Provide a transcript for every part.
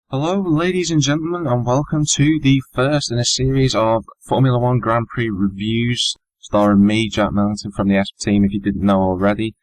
Hello, ladies and gentlemen, and welcome to the first in a series of Formula One Grand Prix reviews, starring me, Jack Millington from the ESP team, if you didn't know already.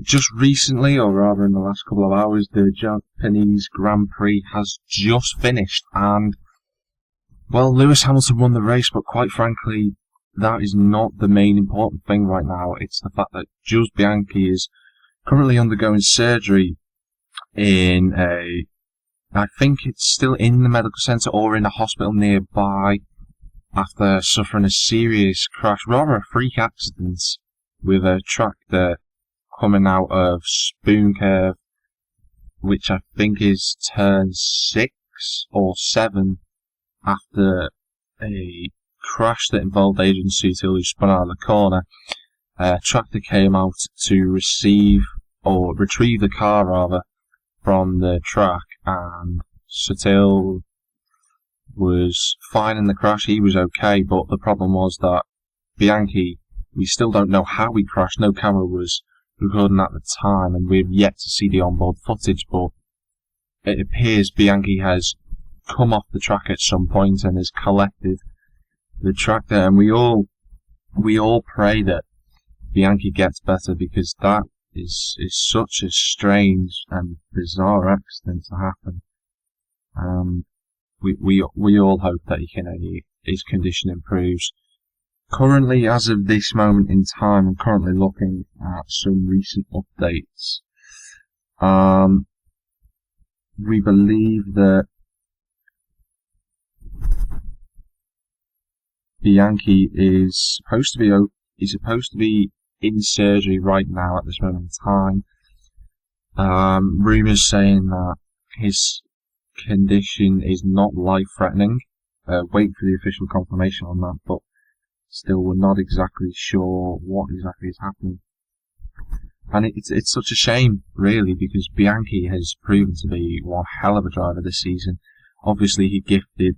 Just recently, or rather in the last couple of hours, the Japanese Grand Prix has just finished, and, well, Lewis Hamilton won the race, but quite frankly, that is not the main important thing right now. It's the fact that Jules Bianchi is currently undergoing surgery in I think it's still in the medical centre or in a hospital nearby after suffering a serious crash, rather a freak accident, with a tractor coming out of Spoon Curve, which I think is turn 6 or 7, after a crash that involved Adrian Sutil, who spun out of the corner. A tractor came out to retrieve the car rather from the track, and Sutil was fine in the crash. He was okay, but the problem was that Bianchi, we still don't know how he crashed. No camera was recording at the time, and we've yet to see the onboard footage, but it appears Bianchi has come off the track at some point and has collected the tractor, and we all pray that Bianchi gets better, because that is such a strange and bizarre accident to happen. We all hope that his condition improves. Currently, as of this moment in time, I'm currently looking at some recent updates. We believe that Bianchi is supposed to be in surgery right now at this moment in time. Rumours saying that his condition is not life-threatening. Wait for the official confirmation on that, but still we're not exactly sure what exactly is happening. And it's such a shame, really, because Bianchi has proven to be one hell of a driver this season. Obviously, he gifted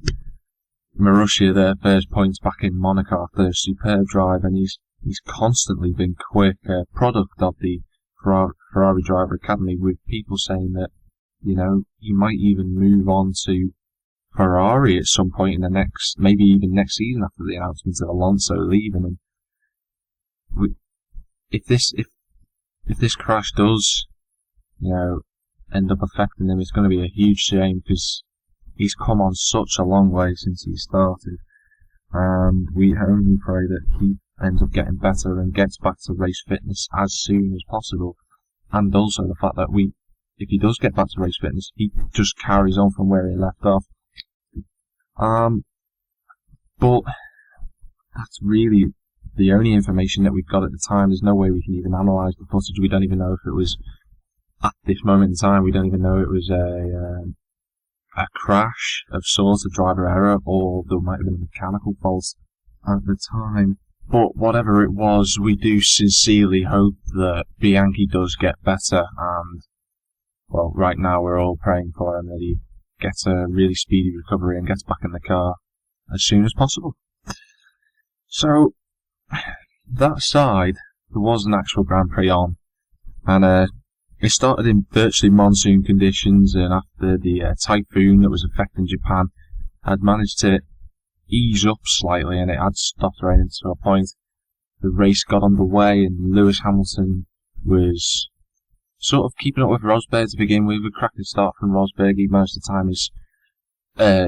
Marussia their first points back in Monaco after a superb drive, and he's constantly been quick, a product of the Ferrari Driver Academy, with people saying that, he might even move on to Ferrari at some point in maybe even next season after the announcement of Alonso leaving. And if this crash does, end up affecting him, it's going to be a huge shame, because he's come on such a long way since he started, and we only pray that he ends up getting better and gets back to race fitness as soon as possible. And also the fact that if he does get back to race fitness, he just carries on from where he left off. But that's really the only information that we've got at the time. There's no way we can even analyse the footage. We don't even know if it was, at this moment in time, we don't even know it was a crash of sorts, a driver error, or there might have been a mechanical fault at the time. But whatever it was, we do sincerely hope that Bianchi does get better, and, well, right now we're all praying for him that he gets a really speedy recovery and gets back in the car as soon as possible. So, that aside, there was an actual Grand Prix on, and it started in virtually monsoon conditions, and after the typhoon that was affecting Japan had managed to ease up slightly and it had stopped raining to a point, the race got underway, and Lewis Hamilton was sort of keeping up with Rosberg to begin with. A cracking start from Rosberg. He managed to time his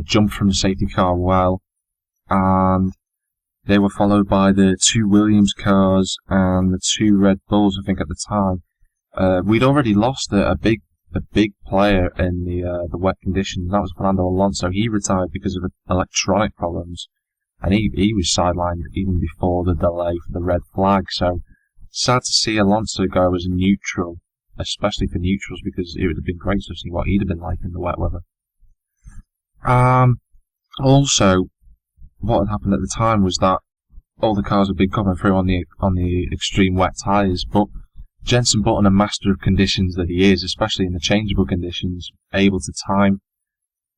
jump from the safety car well, and they were followed by the 2 Williams cars and the 2 Red Bulls, I think, at the time. We'd already lost a big player in the wet conditions. That was Fernando Alonso. He retired because of electronic problems, and he was sidelined even before the delay for the red flag. So sad to see Alonso go as a neutral, especially for neutrals, because it would have been great to see what he'd have been like in the wet weather. Also, what had happened at the time was that all the cars had been coming through on the extreme wet tyres, but Jenson Button, a master of conditions that he is, especially in the changeable conditions, able to time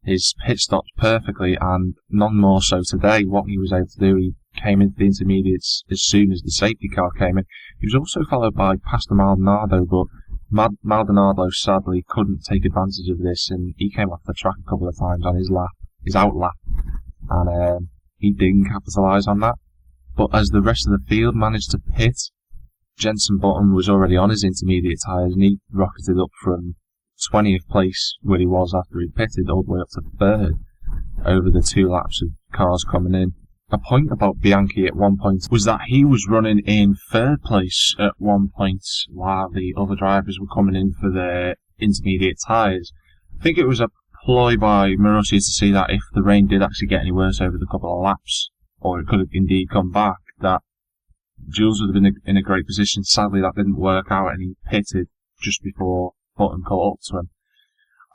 his pit stops perfectly, and none more so today. What he was able to do, he came into the intermediates as soon as the safety car came in. He was also followed by Pastor Maldonado, but Maldonado sadly couldn't take advantage of this, and he came off the track a couple of times on his out lap, and he didn't capitalise on that. But as the rest of the field managed to pit, Jenson Button was already on his intermediate tyres, and he rocketed up from 20th place where he was after he pitted all the way up to 3rd over the 2 laps of cars coming in. A point about Bianchi at one point was that he was running in 3rd place at one point while the other drivers were coming in for their intermediate tyres. I think it was a ploy by Marussia to see that if the rain did actually get any worse over the couple of laps, or it could have indeed come back, that Jules would have been in a great position. Sadly, that didn't work out, and he pitted just before Button caught up to him.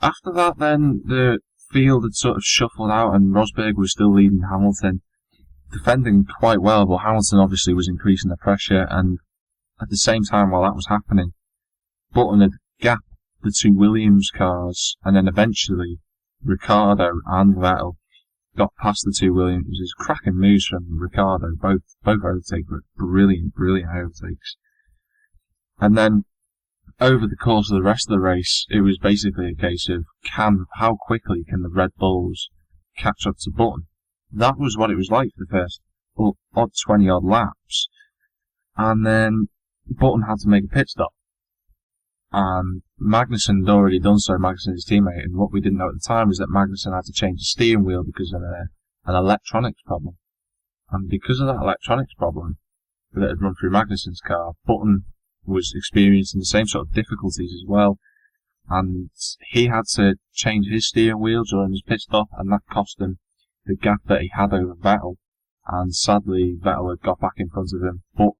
After that, then, the field had sort of shuffled out, and Rosberg was still leading Hamilton, defending quite well, but Hamilton obviously was increasing the pressure, and at the same time while that was happening, Button had gapped the 2 Williams cars, and then eventually Ricciardo and Vettel got past the 2 Williams. It was cracking moves from Ricciardo, both overtakes were brilliant overtakes. And then over the course of the rest of the race, it was basically a case of how quickly can the Red Bulls catch up to Button. That was what it was like for the first odd 20 odd laps, and then Button had to make a pit stop, and Magnussen had already done so, Magnussen his teammate, and what we didn't know at the time was that Magnussen had to change the steering wheel because of an electronics problem. And because of that electronics problem that had run through Magnussen's car, Button was experiencing the same sort of difficulties as well, and he had to change his steering wheel during his pit stop, and that cost him the gap that he had over Vettel, and sadly Vettel had got back in front of him, but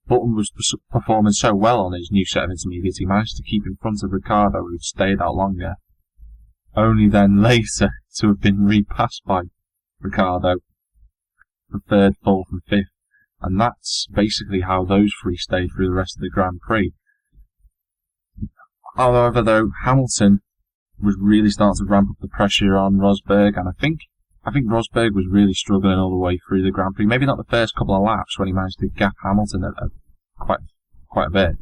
Button was performing so well on his new set of intermediates, he managed to keep in front of Ricciardo, who'd stayed out longer, only then later to have been repassed by Ricciardo for 3rd, 4th and 5th, and that's basically how those 3 stayed through the rest of the Grand Prix. However, though, Hamilton was really starting to ramp up the pressure on Rosberg, and I think Rosberg was really struggling all the way through the Grand Prix. Maybe not the first couple of laps when he managed to gap Hamilton at quite a bit,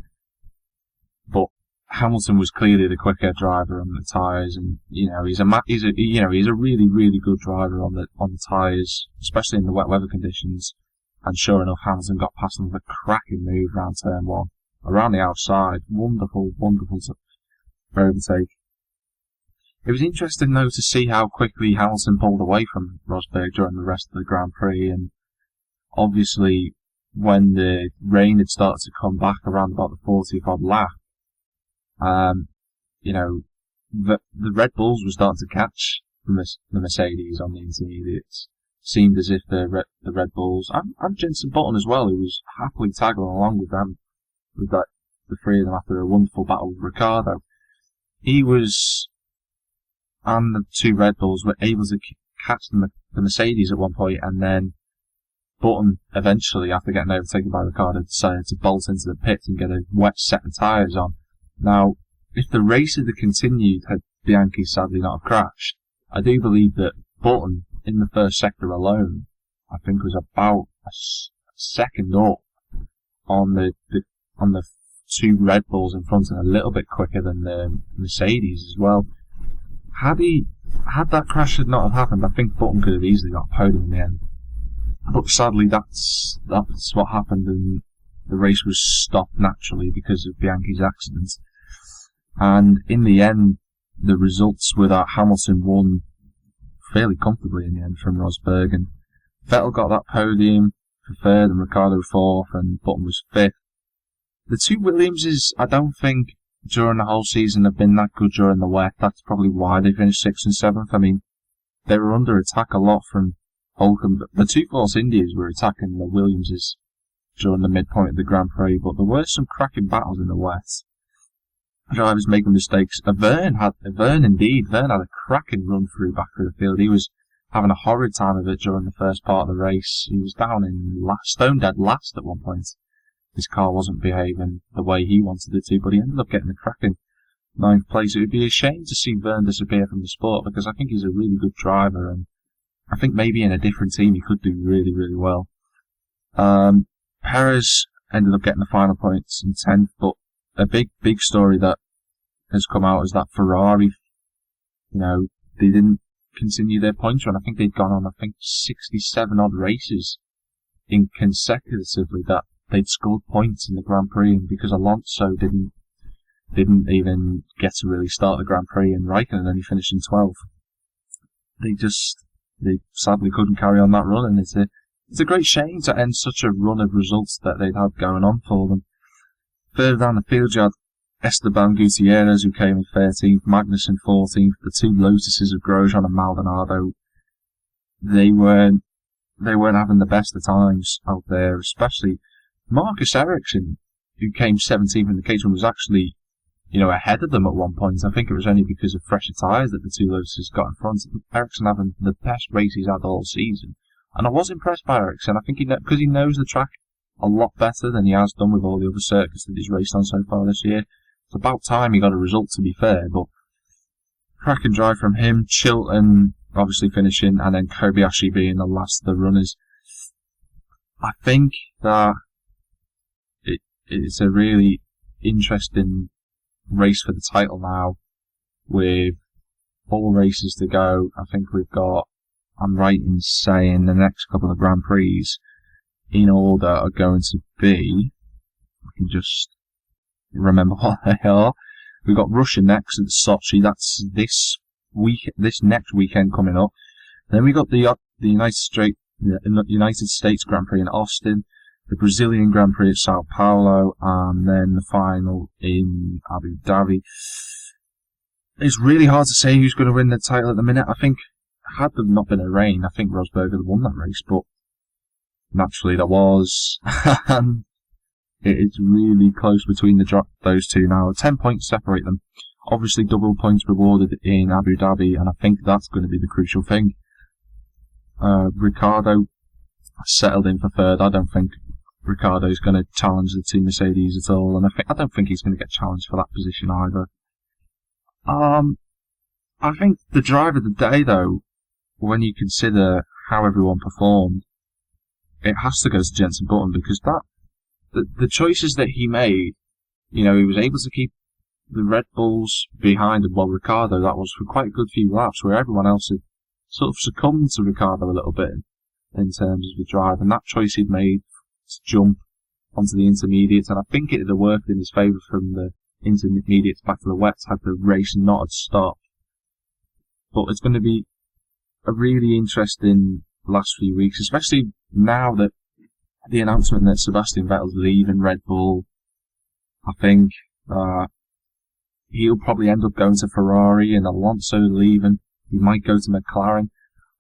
but Hamilton was clearly the quicker driver on the tyres, and he's a really good driver on the tyres, especially in the wet weather conditions. And sure enough, Hamilton got past him with a cracking move round turn 1, around the outside. Wonderful overtake. It was interesting, though, to see how quickly Hamilton pulled away from Rosberg during the rest of the Grand Prix, and obviously when the rain had started to come back around about the 40th odd lap, the Red Bulls were starting to catch the Mercedes on the intermediates. Seemed as if the Red Bulls, and Jenson Button as well, who was happily tagging along with them, the 3 of them after a wonderful battle with Ricciardo. He was, and the 2 Red Bulls were able to catch the Mercedes at one point, and then Button eventually, after getting overtaken by Ricciardo, decided to bolt into the pit and get a wet set of tyres on. Now, if the race had continued, had Bianchi sadly not have crashed, I do believe that Button, in the first sector alone, I think was about a second up on the 2 Red Bulls in front, and a little bit quicker than the Mercedes as well. Had that crash not have happened, I think Button could have easily got a podium in the end. But sadly, that's what happened, and the race was stopped naturally because of Bianchi's accident. And in the end, the results were that Hamilton won fairly comfortably in the end from Rosberg, and Vettel got that podium for 3rd, and Ricciardo 4th, and Button was 5th. The 2 Williamses, I don't think during the whole season have been that good during the wet. That's probably why they finished 6th and 7th. I mean, they were under attack a lot from Holcomb. The 2 Force Indias were attacking the Williamses during the midpoint of the Grand Prix, but there were some cracking battles in the wet. Drivers making mistakes. Verne had a cracking run through back through the field. He was having a horrid time of it during the first part of the race. He was down in stone dead last at one point. His car wasn't behaving the way he wanted it to, but he ended up getting a cracking 9th place. It would be a shame to see Verne disappear from the sport, because I think he's a really good driver, and I think maybe in a different team he could do really, really well. Perez ended up getting the final points in 10th, but a big story that has come out is that Ferrari, they didn't continue their points run. I think they'd gone on, 67 odd races in consecutively that they'd scored points in the Grand Prix, and because Alonso didn't even get to really start the Grand Prix and Raikkonen only finished in 12th, they sadly couldn't carry on that run, and it's a great shame to end such a run of results that they'd had going on for them. Further down the field, you had Esteban Gutierrez, who came in 13th, Magnussen 14th, the two Lotuses of Grosjean and Maldonado. They weren't having the best of times out there, especially Marcus Ericsson, who came 17th in the cage run, was actually, ahead of them at one point. I think it was only because of fresher tyres that the two Lotuses got in front. Ericsson having the best race he's had all season. And I was impressed by Ericsson. I think because he knows the track a lot better than he has done with all the other circuits that he's raced on so far this year. It's about time he got a result, to be fair, but cracking drive from him. Chilton obviously finishing, and then Kobayashi being the last of the runners. I think that it's a really interesting race for the title now, with 4 races to go. I think we've got, I'm right in saying, the next couple of Grand Prix in order are going to be, I can just remember what they are. We've got Russia next at Sochi. That's this next weekend coming up. Then we got the United States Grand Prix in Austin, the Brazilian Grand Prix at Sao Paulo, and then the final in Abu Dhabi. It's really hard to say who's going to win the title at the minute. I think, had there not been a rain, I think Rosberg had won that race, but naturally there was. And it's really close between those two now. 10 points separate them. Obviously double points rewarded in Abu Dhabi, and I think that's going to be the crucial thing. Ricciardo settled in for third. I don't think Ricciardo's going to challenge the two Mercedes at all, and I don't think he's going to get challenged for that position either. I think the driver of the day, though, when you consider how everyone performed, it has to go to Jenson Button, because the choices that he made, he was able to keep the Red Bulls behind him, while Ricciardo, that was for quite a good few laps, where everyone else had sort of succumbed to Ricciardo a little bit in terms of the drive, and that choice he'd made to jump onto the intermediates, and I think it had worked in his favour from the intermediates back to the wets, had the race not had stopped. But it's going to be a really interesting last few weeks, especially now that the announcement that Sebastian Vettel's leaving Red Bull. I think he'll probably end up going to Ferrari, and Alonso leaving. He might go to McLaren.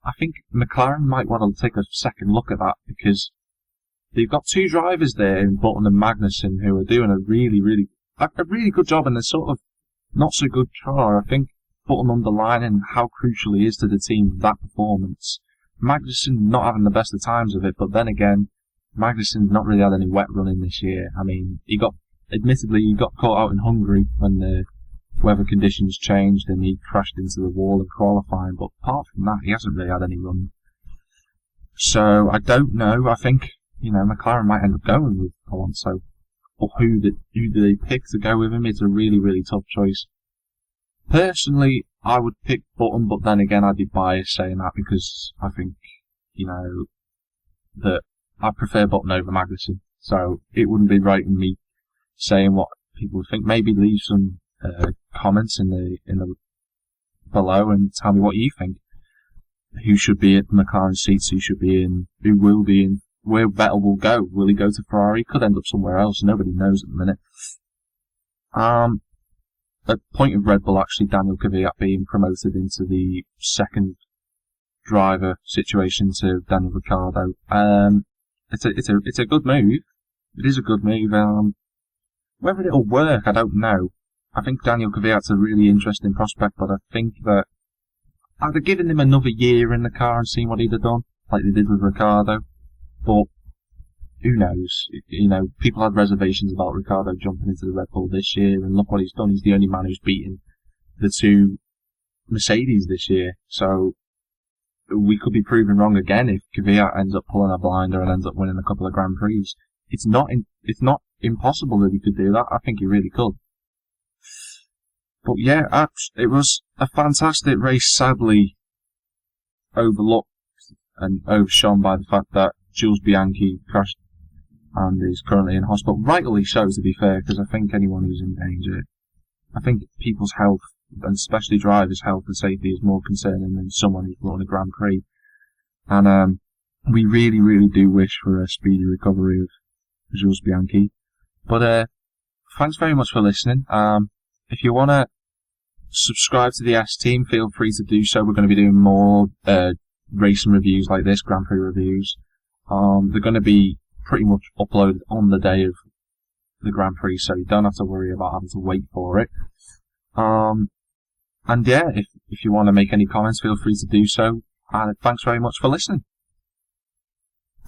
I think McLaren might want to take a second look at that, because they've got two drivers there in Button and Magnussen who are doing a really good job in a sort of not so good car. I think Button underlining how crucial he is to the team with that performance. Magnussen not having the best of times of it, but then again, Magnussen's not really had any wet running this year. I mean, he got caught out in Hungary when the weather conditions changed and he crashed into the wall in qualifying, but apart from that, he hasn't really had any run. So, I don't know. I think, McLaren might end up going with Alonso. But who do they pick to go with him? It's a really tough choice. Personally, I would pick Button, but then again, I'd be biased saying that, because I think, that I prefer Button over Magnussen. So, it wouldn't be right in me saying what people think. Maybe leave some comments in the below and tell me what you think. Who should be at McLaren seats? Who should be in? Who will be in? Where Vettel will go? Will he go to Ferrari? Could end up somewhere else. Nobody knows at the minute. At point of Red Bull, actually, Daniel Kvyat being promoted into the second driver situation to Daniel Ricciardo. It's a good move. It is a good move. Whether it'll work, I don't know. I think Daniel Kvyat's a really interesting prospect, but I think that I'd have given him another year in the car and seen what he'd have done, like they did with Ricciardo. But who knows? People had reservations about Ricciardo jumping into the Red Bull this year, and look what he's done. He's the only man who's beaten the two Mercedes this year. So we could be proven wrong again if Kvyat ends up pulling a blinder and ends up winning a couple of Grand Prix. It's not impossible that he could do that. I think he really could. But yeah, it was a fantastic race, sadly overlooked and overshone by the fact that Jules Bianchi crashed and is currently in hospital. Rightly so, to be fair, because I think anyone who's in danger, I think people's health, and especially drivers' health and safety, is more concerning than someone who's run a Grand Prix. And we really, really do wish for a speedy recovery of Jules Bianchi. But thanks very much for listening. If you want to subscribe to the S Team, feel free to do so. We're going to be doing more racing reviews like this, Grand Prix reviews. They're going to be pretty much uploaded on the day of the Grand Prix, so you don't have to worry about having to wait for it. And yeah, if you want to make any comments, feel free to do so. And thanks very much for listening.